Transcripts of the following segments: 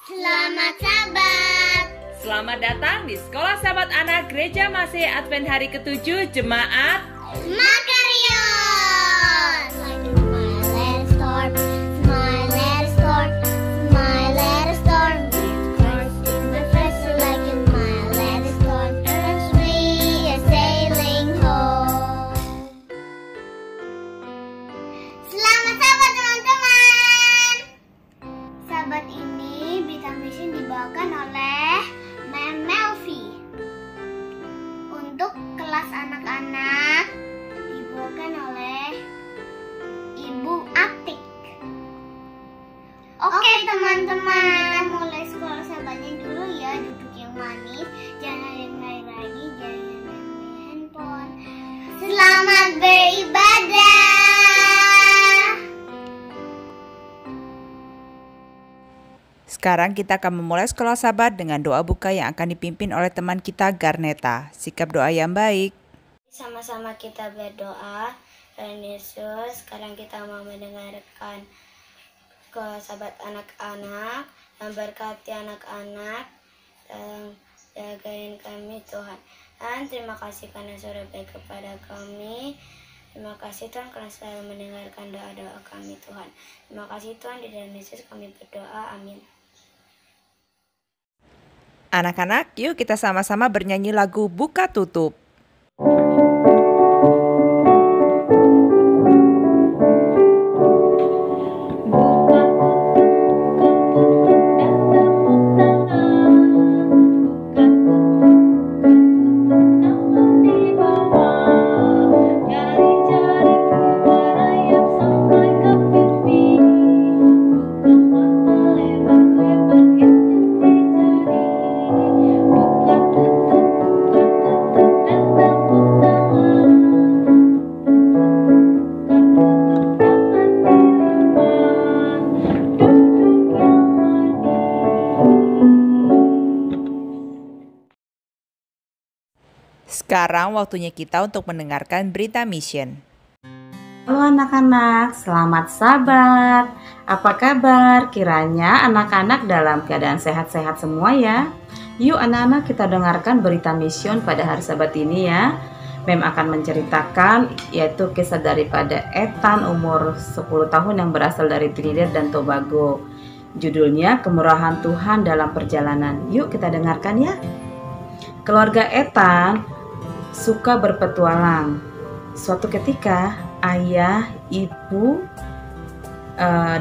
Selamat sahabat. Selamat datang di Sekolah Sahabat Anak Gereja Masih Advent hari ke-7 Jemaat Makarion. Smile, let it storm. Smile, let it storm. Smile, let it storm. Christ is my friend, so like a smile, let it storm. And we are sailing home. Selamat sahabat teman-teman. Sahabat ini Berita Mission dibawakan oleh Mem Melvi. Untuk kelas anak-anak dibawakan oleh Ibu Atik. Oke teman-teman, kita mulai sekolah sahabatnya dulu ya. Duduk yang manis, jangan yang lari-lari, jangan main handphone. Selamat beribadah. Sekarang kita akan memulai sekolah sahabat dengan doa buka yang akan dipimpin oleh teman kita Garneta. Sikap doa yang baik. Sama-sama kita berdoa. Tuhan Yesus, sekarang kita mau mendengarkan ke sahabat anak-anak, yang berkati anak-anak, dan jagain kami Tuhan. Dan terima kasih karena sudah baik kepada kami. Terima kasih Tuhan karena selalu mendengarkan doa-doa kami Tuhan. Terima kasih Tuhan, di dalam Yesus kami berdoa, amin. Anak-anak, yuk kita sama-sama bernyanyi lagu Buka Tutup. Sekarang waktunya kita untuk mendengarkan Berita Mission. Halo anak-anak, selamat sabat. Apa kabar? Kiranya anak-anak dalam keadaan sehat-sehat semua ya. Yuk anak-anak kita dengarkan Berita Mission pada hari sabat ini ya. Mem akan menceritakan yaitu kisah daripada Ethan umur 10 tahun yang berasal dari Trinidad dan Tobago. Judulnya Kemurahan Tuhan dalam Perjalanan. Yuk kita dengarkan ya. Keluarga Ethan suka berpetualang. Suatu ketika, ayah, ibu,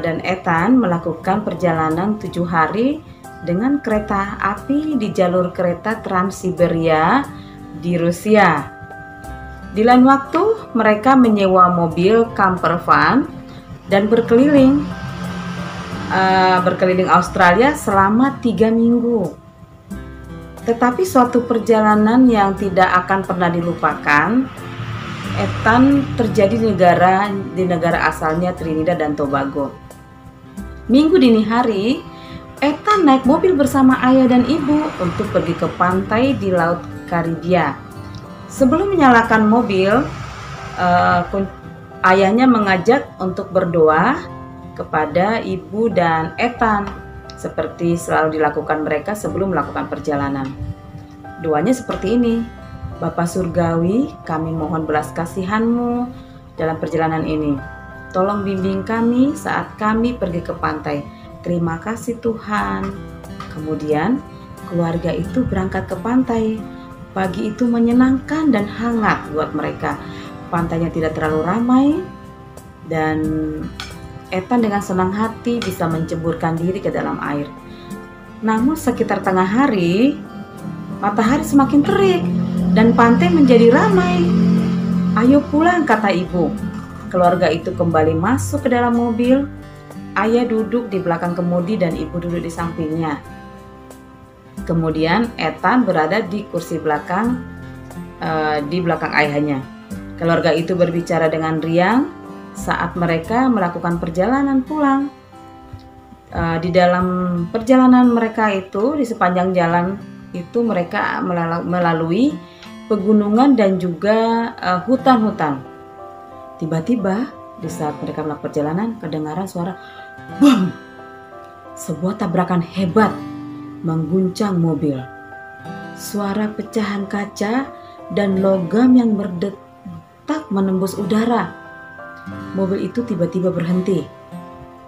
dan Ethan melakukan perjalanan 7 hari dengan kereta api di jalur kereta Trans-Siberia di Rusia. Di lain waktu, mereka menyewa mobil camper van dan berkeliling Australia selama 3 minggu. Tetapi suatu perjalanan yang tidak akan pernah dilupakan, Ethan terjadi di negara asalnya Trinidad dan Tobago. Minggu dini hari, Ethan naik mobil bersama ayah dan ibu untuk pergi ke pantai di Laut Karibia. Sebelum menyalakan mobil, ayahnya mengajak untuk berdoa kepada ibu dan Ethan. Seperti selalu dilakukan mereka sebelum melakukan perjalanan. Doanya seperti ini. Bapa Surgawi, kami mohon belas kasihan-Mu dalam perjalanan ini. Tolong bimbing kami saat kami pergi ke pantai. Terima kasih Tuhan. Kemudian keluarga itu berangkat ke pantai. Pagi itu menyenangkan dan hangat buat mereka. Pantainya tidak terlalu ramai dan Ethan dengan senang hati bisa menceburkan diri ke dalam air. Namun sekitar tengah hari, matahari semakin terik dan pantai menjadi ramai. Ayo pulang, kata ibu. Keluarga itu kembali masuk ke dalam mobil. Ayah duduk di belakang kemudi dan ibu duduk di sampingnya. Kemudian Ethan berada di kursi belakang, di belakang ayahnya. Keluarga itu berbicara dengan riang saat mereka melakukan perjalanan pulang. Di dalam perjalanan mereka itu, di sepanjang jalan itu mereka melalui pegunungan dan juga hutan-hutan. Tiba-tiba di saat mereka melakukan perjalanan kedengaran suara bam. sebuah tabrakan hebat mengguncang mobil. Suara pecahan kaca dan logam yang berdetak menembus udara. Mobil itu tiba-tiba berhenti.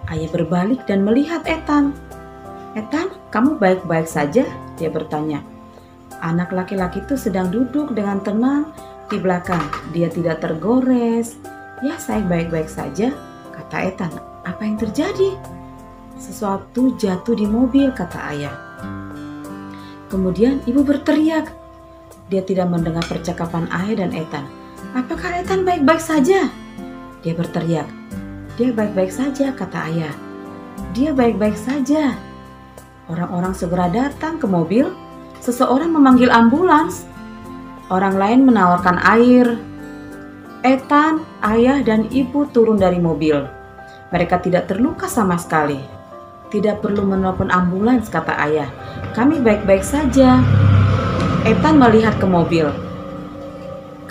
Ayah berbalik dan melihat Ethan. "Ethan, kamu baik-baik saja?" dia bertanya. Anak laki-laki itu sedang duduk dengan tenang di belakang. Dia tidak tergores. "Ya, saya baik-baik saja," kata Ethan. "Apa yang terjadi?" "Sesuatu jatuh di mobil," kata ayah. Kemudian ibu berteriak. Dia tidak mendengar percakapan ayah dan Ethan. "Apakah Ethan baik-baik saja?" Dia berteriak. "Dia baik-baik saja," kata ayah. "Dia baik-baik saja." Orang-orang segera datang ke mobil. Seseorang memanggil ambulans. Orang lain menawarkan air. Ethan, ayah, dan ibu turun dari mobil. Mereka tidak terluka sama sekali. "Tidak perlu menelpon ambulans," kata ayah. "Kami baik-baik saja." Ethan melihat ke mobil.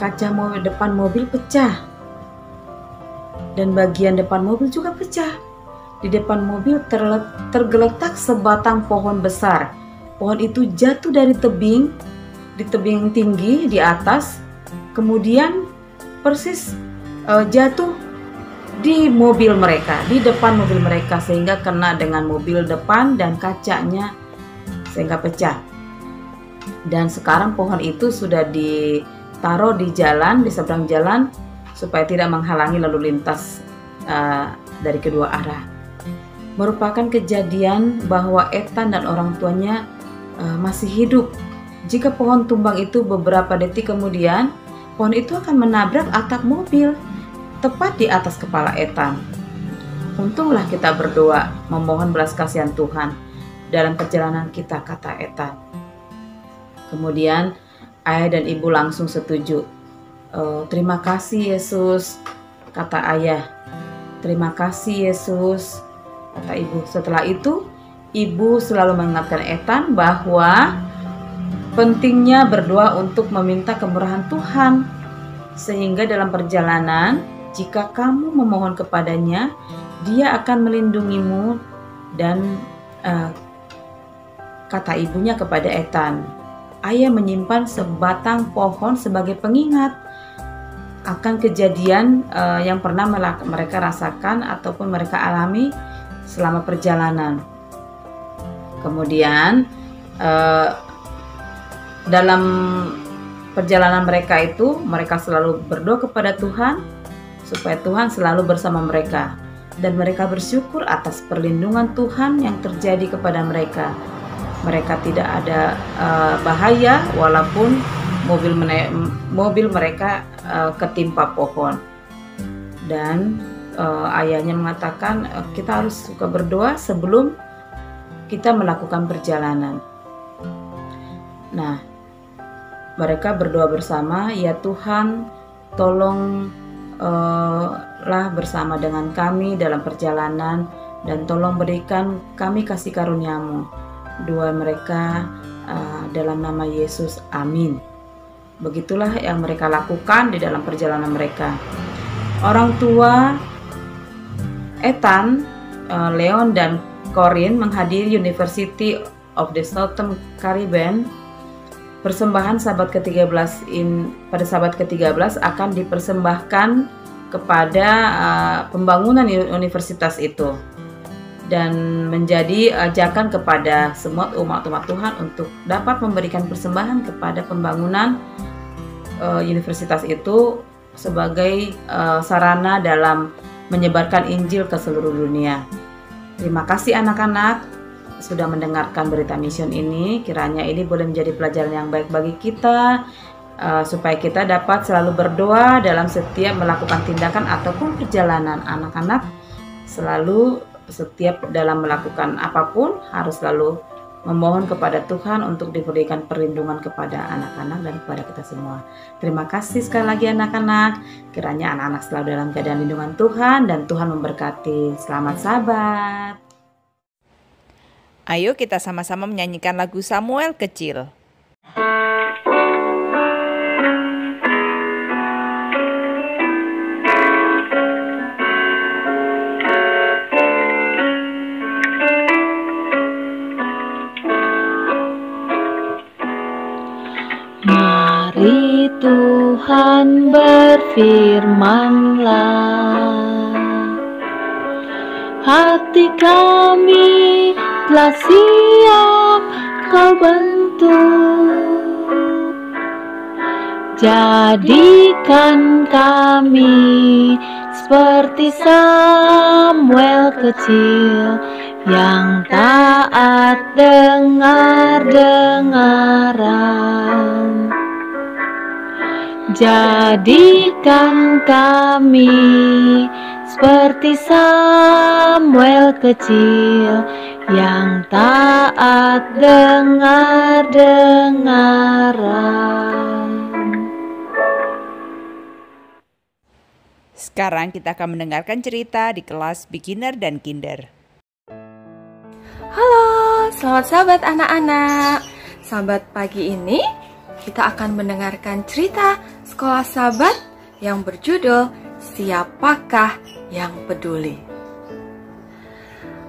Kaca depan mobil pecah. Dan bagian depan mobil juga pecah. Di depan mobil tergeletak sebatang pohon besar. Pohon itu jatuh dari tebing, di tebing tinggi di atas, kemudian persis jatuh di mobil mereka, di depan mobil mereka, sehingga kena dengan mobil depan dan kacanya sehingga pecah. Dan sekarang pohon itu sudah ditaruh di jalan, di seberang jalan, supaya tidak menghalangi lalu lintas dari kedua arah. Merupakan kejadian bahwa Ethan dan orang tuanya masih hidup. Jika pohon tumbang itu beberapa detik kemudian, pohon itu akan menabrak atap mobil tepat di atas kepala Ethan. "Untunglah kita berdoa memohon belas kasihan Tuhan dalam perjalanan kita," kata Ethan. Kemudian ayah dan ibu langsung setuju. "Terima kasih Yesus," kata ayah. "Terima kasih Yesus," kata ibu. Setelah itu ibu selalu mengingatkan Ethan bahwa pentingnya berdoa untuk meminta kemurahan Tuhan, sehingga dalam perjalanan jika kamu memohon kepadanya, Dia akan melindungimu. Dan kata ibunya kepada Ethan, ayah menyimpan sebatang pohon sebagai pengingat akan kejadian yang pernah mereka rasakan ataupun mereka alami selama perjalanan. Kemudian dalam perjalanan mereka itu, mereka selalu berdoa kepada Tuhan supaya Tuhan selalu bersama mereka, dan mereka bersyukur atas perlindungan Tuhan yang terjadi kepada mereka. Mereka tidak ada bahaya walaupun mobil mereka ketimpa pohon. Dan ayahnya mengatakan kita harus suka berdoa sebelum kita melakukan perjalanan. Nah, mereka berdoa bersama, "Ya Tuhan, tolonglah bersama dengan kami dalam perjalanan, dan tolong berikan kami kasih karunia-Mu." Doa mereka dalam nama Yesus, amin. Begitulah yang mereka lakukan di dalam perjalanan mereka. Orang tua Ethan, Leon, dan Corinne menghadiri University of the Southern Caribbean. Persembahan sahabat ke-13 pada sahabat ke-13 akan dipersembahkan kepada pembangunan universitas itu, dan menjadi ajakan kepada semua umat-umat Tuhan untuk dapat memberikan persembahan kepada pembangunan universitas itu sebagai sarana dalam menyebarkan Injil ke seluruh dunia. Terima kasih anak-anak sudah mendengarkan berita mission ini. Kiranya ini boleh menjadi pelajaran yang baik bagi kita, supaya kita dapat selalu berdoa dalam setiap melakukan tindakan ataupun perjalanan. Anak-anak selalu setiap dalam melakukan apapun harus selalu memohon kepada Tuhan untuk diberikan perlindungan kepada anak-anak dan kepada kita semua. Terima kasih sekali lagi anak-anak. Kiranya anak-anak selalu dalam keadaan lindungan Tuhan dan Tuhan memberkati. Selamat Sabat. Ayo kita sama-sama menyanyikan lagu Samuel Kecil. Tuhan berfirman-Lah, hati kami telah siap Kau bentuk, jadikan kami seperti Samuel kecil yang taat dengar-dengaran. Jadikan kami seperti Samuel kecil yang taat dengar-dengaran. Sekarang kita akan mendengarkan cerita di kelas beginner dan kinder. Halo, selamat sahabat anak-anak. Sahabat, pagi ini kita akan mendengarkan cerita sekolah sahabat yang berjudul Siapakah yang Peduli.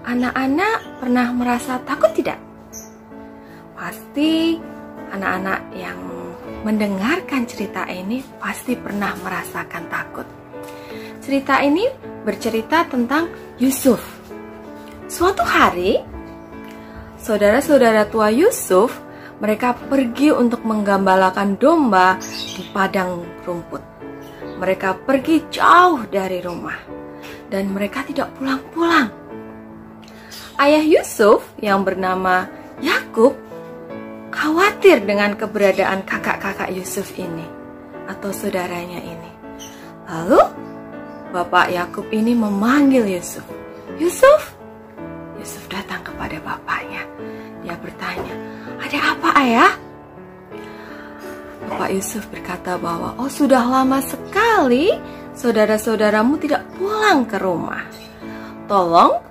Anak-anak pernah merasa takut tidak? Pasti anak-anak yang mendengarkan cerita ini pasti pernah merasakan takut. Cerita ini bercerita tentang Yusuf. Suatu hari, saudara-saudara tua Yusuf, mereka pergi untuk menggembalakan domba di padang rumput. Mereka pergi jauh dari rumah dan mereka tidak pulang-pulang. Ayah Yusuf yang bernama Yakub khawatir dengan keberadaan kakak-kakak Yusuf ini atau saudaranya ini. Lalu Bapak Yakub ini memanggil Yusuf. Yusuf! Yusuf datang kepada bapaknya. Dia bertanya, "Ada apa, Ayah?" Bapak Yusuf berkata bahwa, "Oh, sudah lama sekali saudara-saudaramu tidak pulang ke rumah. Tolong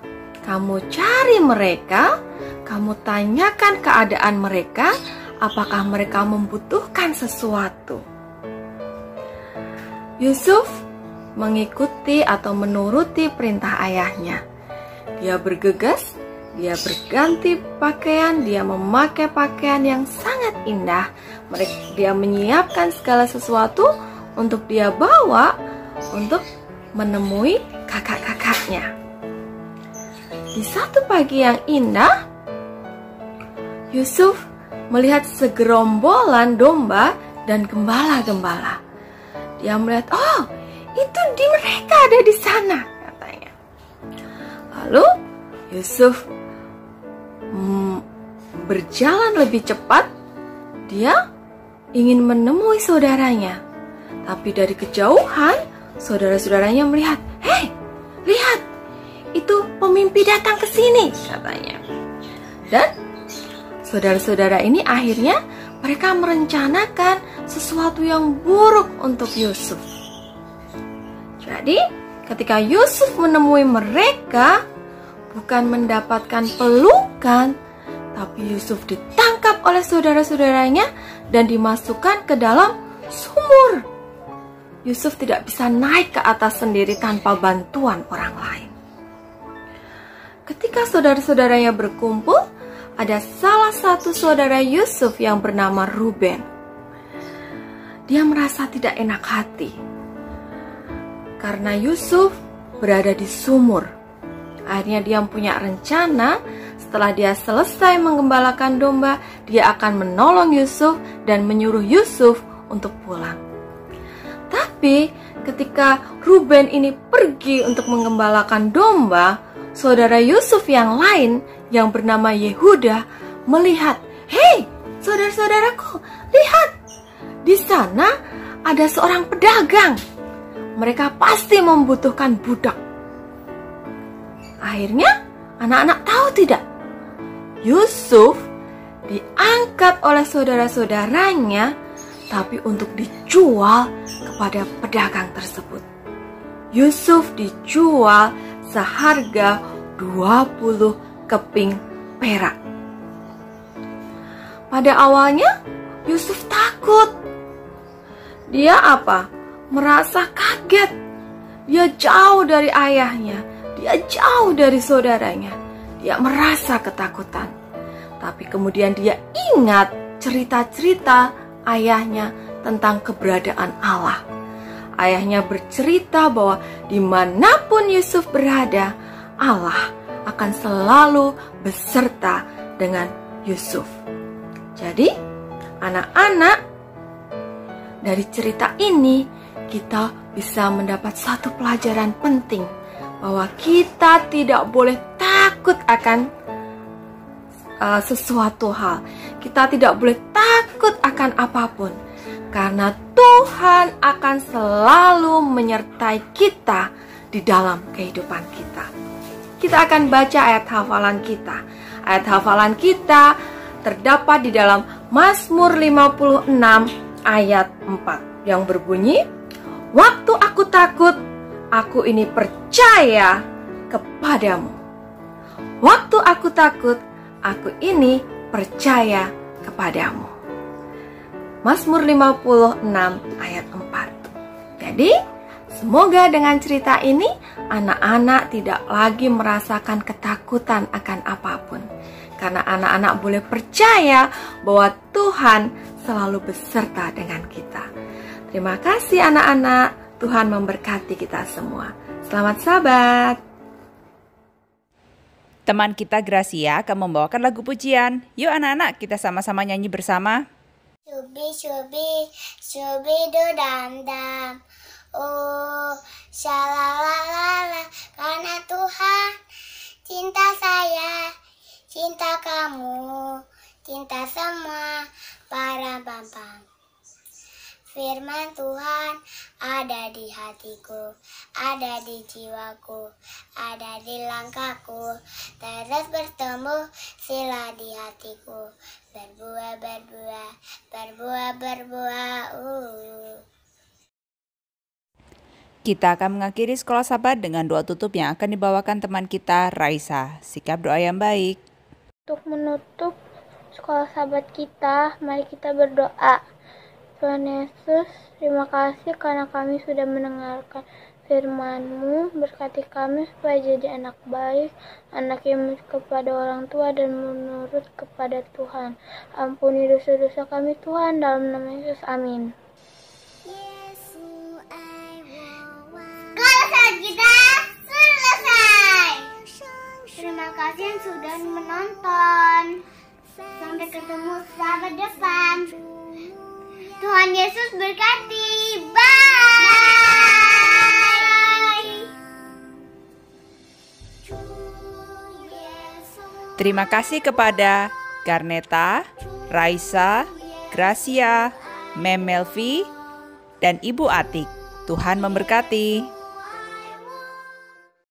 kamu cari mereka, kamu tanyakan keadaan mereka, apakah mereka membutuhkan sesuatu." Yusuf mengikuti atau menuruti perintah ayahnya. Dia bergegas, dia berganti pakaian, dia memakai pakaian yang sangat indah. Dia menyiapkan segala sesuatu untuk dia bawa untuk menemui kakak-kakaknya. Di satu pagi yang indah, Yusuf melihat segerombolan domba dan gembala-gembala. Dia melihat, "Oh, itu di mereka ada di sana," katanya. Lalu Yusuf berjalan lebih cepat. Dia ingin menemui saudaranya. Tapi dari kejauhan, saudara-saudaranya melihat, "Hei, lihat, itu pemimpi datang ke sini," katanya. Dan saudara-saudara ini akhirnya mereka merencanakan sesuatu yang buruk untuk Yusuf. Jadi, ketika Yusuf menemui mereka, bukan mendapatkan pelukan, tapi Yusuf ditangkap oleh saudara-saudaranya dan dimasukkan ke dalam sumur. Yusuf tidak bisa naik ke atas sendiri tanpa bantuan orang lain. Ketika saudara-saudaranya berkumpul, ada salah satu saudara Yusuf yang bernama Ruben. Dia merasa tidak enak hati karena Yusuf berada di sumur. Akhirnya dia punya rencana, setelah dia selesai menggembalakan domba, dia akan menolong Yusuf dan menyuruh Yusuf untuk pulang. Tapi ketika Ruben ini pergi untuk menggembalakan domba, saudara Yusuf yang lain yang bernama Yehuda melihat, "Hei, saudara-saudaraku, lihat, di sana ada seorang pedagang. Mereka pasti membutuhkan budak." Akhirnya anak-anak tahu tidak? Yusuf diangkat oleh saudara-saudaranya, tapi untuk dijual kepada pedagang tersebut. Yusuf dijual seharga 20 keping perak. Pada awalnya Yusuf takut. Dia merasa kaget. Dia jauh dari ayahnya, dia jauh dari saudaranya. Dia merasa ketakutan. Tapi kemudian dia ingat cerita-cerita ayahnya tentang keberadaan Allah. Ayahnya bercerita bahwa dimanapun Yusuf berada, Allah akan selalu beserta dengan Yusuf. Jadi, anak-anak, dari cerita ini kita bisa mendapat satu pelajaran penting, bahwa kita tidak boleh takut akan sesuatu hal. Kita tidak boleh takut akan apapun, karena Tuhan akan selalu menyertai kita di dalam kehidupan kita. Kita akan baca ayat hafalan kita. Ayat hafalan kita terdapat di dalam Mazmur 56 ayat 4 yang berbunyi, "Waktu aku takut, aku ini percaya kepadamu. Waktu aku takut, aku ini percaya kepadamu." Mazmur 56 ayat 4. Jadi, semoga dengan cerita ini anak-anak tidak lagi merasakan ketakutan akan apapun, karena anak-anak boleh percaya bahwa Tuhan selalu beserta dengan kita. Terima kasih anak-anak, Tuhan memberkati kita semua. Selamat Sabat. Teman kita Gracia akan membawakan lagu pujian. Yuk anak-anak, kita sama-sama nyanyi bersama. Shubi shubi shubi do dam dam, oh shalalalala, karena Tuhan cinta saya, cinta kamu, cinta semua para bambang. Firman Tuhan ada di hatiku, ada di jiwaku, ada di langkahku, terus bertumbuh sila di hatiku, berbuah, berbuah, berbuah, berbuah. Kita akan mengakhiri sekolah Sabat dengan doa tutup yang akan dibawakan teman kita Raisa. Sikap doa yang baik. Untuk menutup sekolah Sabat kita, mari kita berdoa. Tuhan Yesus, terima kasih karena kami sudah mendengarkan firman-Mu. Berkati kami supaya jadi anak baik, anak yang kepada orang tua dan menurut kepada Tuhan. Ampuni dosa-dosa kami Tuhan, dalam nama Yesus, amin. Sekolah Sabat kita selesai. Terima kasih yang sudah menonton. Sampai ketemu sahabat depan. Tuhan Yesus berkati. Bye. Terima kasih kepada Garneta, Raisa, Gracia, Mem Melvi, dan Ibu Atik. Tuhan memberkati.